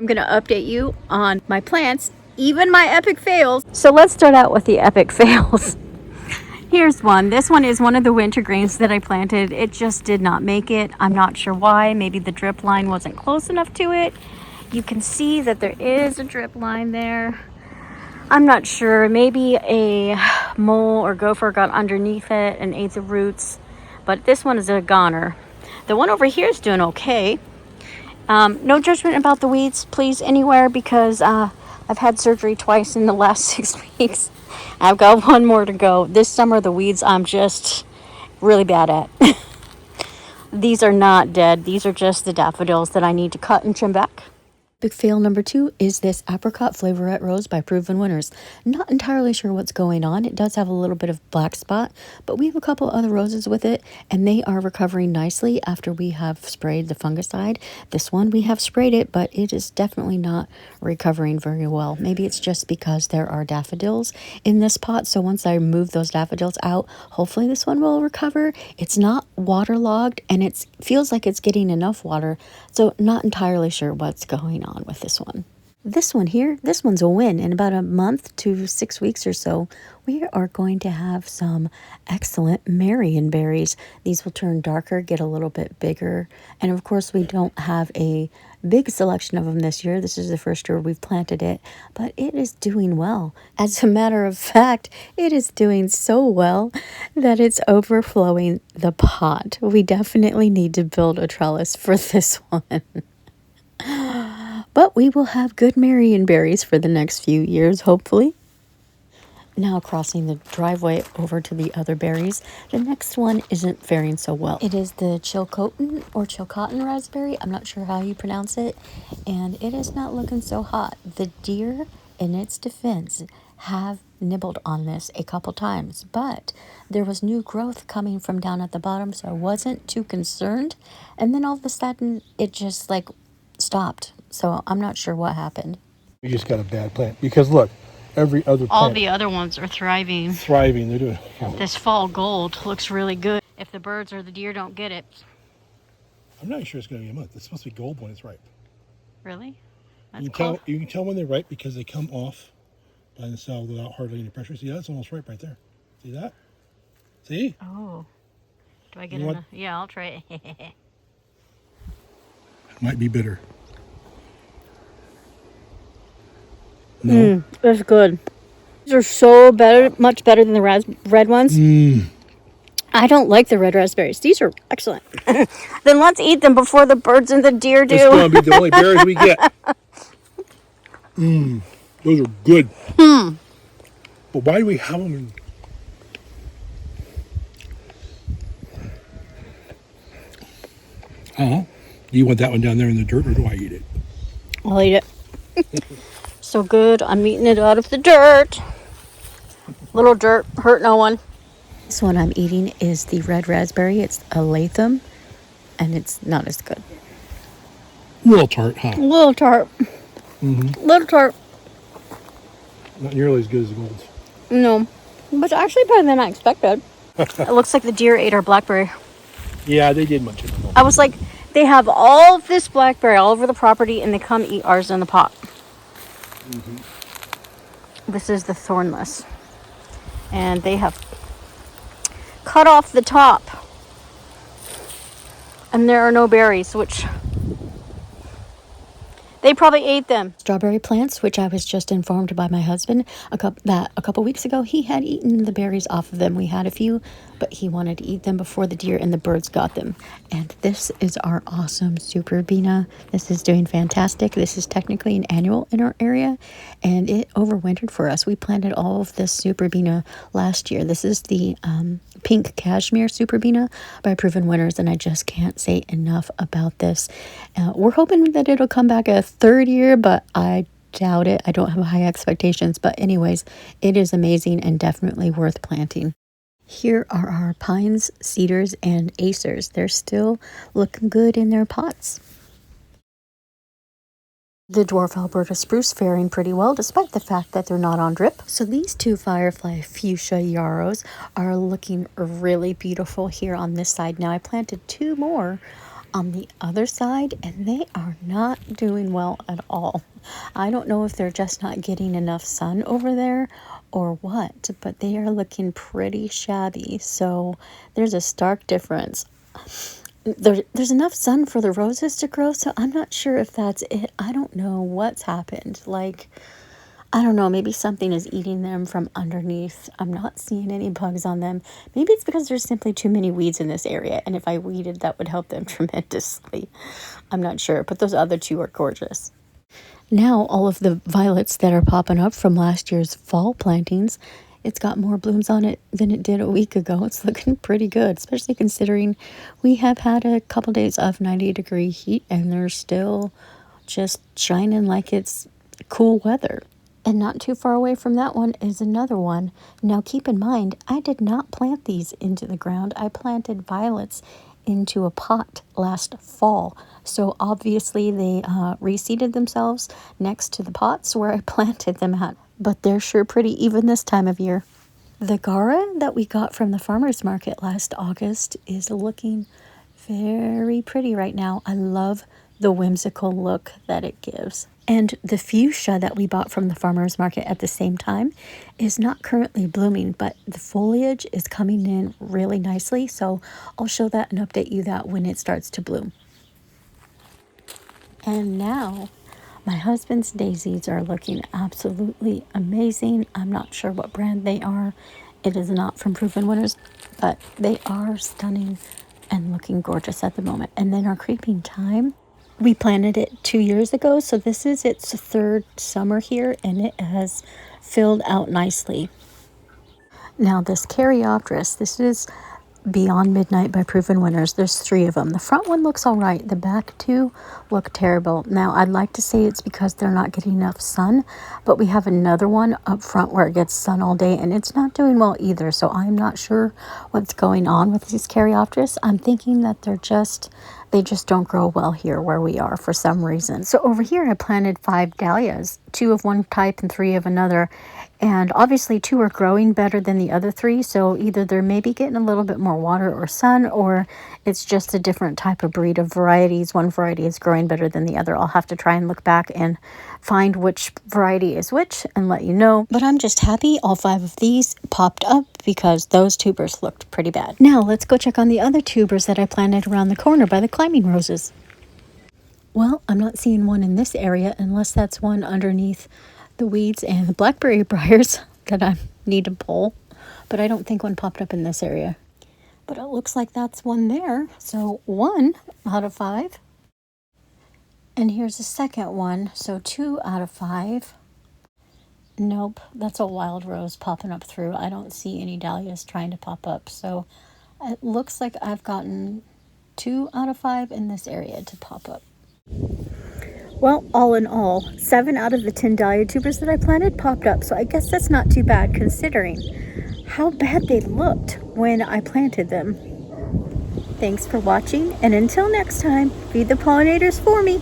I'm gonna update you on my plants, even my epic fails. So let's start out with the epic fails. Here's one. This one is one of the wintergreens that I planted. It just did not make it. I'm not sure why. Maybe the drip line wasn't close enough to it. You can see that there is a drip line there. I'm not sure. Maybe a mole or gopher got underneath it and ate the roots. But this one is a goner. The one over here is doing okay. No judgment about the weeds, please, anywhere, because I've had surgery twice in the last 6 weeks. I've got one more to go. This summer, the weeds I'm just really bad at. These are not dead. These are just the daffodils that I need to cut and trim back. Big fail number 2 is this apricot flavorette rose by Proven Winners. Not entirely sure what's going on. It does have a little bit of black spot, but we have a couple other roses with it, and they are recovering nicely after we have sprayed the fungicide. This one, we have sprayed it, but it is definitely not recovering very well. Maybe it's just because there are daffodils in this pot, so once I move those daffodils out, hopefully this one will recover. It's not waterlogged, and it feels like it's getting enough water, so not entirely sure what's going on with this one. This one here, this one's a win. In about a month to 6 weeks or so, we are going to have some excellent Marion berries. These will turn darker, get a little bit bigger, and of course we don't have a big selection of them this year. This is the first year we've planted it, but it is doing well. As a matter of fact, it is doing so well that it's overflowing the pot. We definitely need to build a trellis for this one. But we will have good Marion berries for the next few years, hopefully. Now crossing the driveway over to the other berries. The next one isn't faring so well. It is the Chilcotin or Chilcotin raspberry. I'm not sure how you pronounce it. And it is not looking so hot. The deer, in its defense, have nibbled on this a couple times. But there was new growth coming from down at the bottom, so I wasn't too concerned. And then all of a sudden, it just stopped. So I'm not sure what happened. We just got a bad plant because look, every other plant. All the other ones are thriving. They're doing. This fall gold looks really good. If the birds or the deer don't get it. I'm not sure it's going to be a month. It's supposed to be gold when it's ripe. Really? That's You can tell when they're ripe because they come off by themselves without hardly any pressure. See, that's almost ripe right there. See that? See? Oh. Do I get enough? Yeah, I'll try it. Might be bitter. No. That's good. These are so much better than the red ones. I don't like the red raspberries. These are excellent. Then let's eat them before the birds and the deer do. It's going to be the only berries we get. Those are good. But why do we have them in... Do you want that one down there in the dirt, or do I eat it? I'll eat it. So good. I'm eating it out of the dirt. Little dirt, hurt no one. This one I'm eating is the red raspberry. It's a Latham, and it's not as good. Little tart, huh? Little tart. Little tart. Not nearly as good as the golds. No, but it's actually better than I expected. It looks like the deer ate our blackberry. Yeah, they did munch it. I was like, they have all of this blackberry all over the property, and they come eat ours in the pot. This is the thornless. And they have cut off the top. And there are no berries, which they probably ate them. Strawberry plants, which I was just informed by my husband a couple weeks ago, he had eaten the berries off of them. We had a few, but he wanted to eat them before the deer and the birds got them. And this is our awesome Superbena. This is doing fantastic. This is technically an annual in our area, and it overwintered for us. We planted all of this Superbena last year. This is the pink cashmere Superbena by Proven Winners, and I just can't say enough about this. We're hoping that it'll come back a third year, but I doubt it. I don't have high expectations, but anyways, it is amazing and definitely worth planting. Here are our pines, cedars, and acers. They're still looking good in their pots. The dwarf Alberta spruce faring pretty well despite the fact that they're not on drip. So these two firefly fuchsia yarrows are looking really beautiful here on this side. Now I planted two more on the other side, and they are not doing well at all. I don't know if they're just not getting enough sun over there or what, but they are looking pretty shabby. So there's a stark difference. There's enough sun for the roses to grow, so I'm not sure if that's it. I don't know what's happened. Like, I don't know, maybe something is eating them from underneath. I'm not seeing any bugs on them. Maybe it's because there's simply too many weeds in this area, and if I weeded, that would help them tremendously. I'm not sure, but those other two are gorgeous. Now, all of the violets that are popping up from last year's fall plantings, it's got more blooms on it than it did a week ago. It's looking pretty good, especially considering we have had a couple days of 90-degree heat and they're still just shining like it's cool weather. And not too far away from that one is another one. Now keep in mind, I did not plant these into the ground. I planted violets into a pot last fall. So obviously they reseeded themselves next to the pots where I planted them at. But they're sure pretty even this time of year. The Gara that we got from the farmer's market last August is looking very pretty right now. I love the whimsical look that it gives. And the fuchsia that we bought from the farmer's market at the same time is not currently blooming, but the foliage is coming in really nicely. So I'll show that and update you that when it starts to bloom. And now my husband's daisies are looking absolutely amazing. I'm not sure what brand they are. It is not from Proven Winners, but they are stunning and looking gorgeous at the moment. And then our creeping thyme, we planted it 2 years ago, so this is its third summer here, and it has filled out nicely. Now this Caryopteris, this is Beyond Midnight by Proven Winners. There's 3 of them. The front one looks all right. The back 2 look terrible. Now, I'd like to say it's because they're not getting enough sun, but we have another one up front where it gets sun all day, and it's not doing well either. So I'm not sure what's going on with these Caryopteris. I'm thinking that they just don't grow well here where we are for some reason. So over here, I planted 5 dahlias, 2 of one type and 3 of another. And obviously 2 are growing better than the other 3, so either they're maybe getting a little bit more water or sun, or it's just a different type of breed of varieties. One variety is growing better than the other. I'll have to try and look back and find which variety is which and let you know. But I'm just happy all 5 of these popped up because those tubers looked pretty bad. Now let's go check on the other tubers that I planted around the corner by the climbing roses. Well, I'm not seeing one in this area unless that's one underneath the weeds and the blackberry briars that I need to pull, but I don't think one popped up in this area. But it looks like that's one there, so 1 out of 5. And here's the second one, so 2 out of 5. Nope, that's a wild rose popping up through. I don't see any dahlias trying to pop up, so it looks like I've gotten 2 out of 5 in this area to pop up. Well, all in all, 7 out of the 10 dahlia tubers that I planted popped up, so I guess that's not too bad considering how bad they looked when I planted them. Thanks for watching, and until next time, feed the pollinators for me.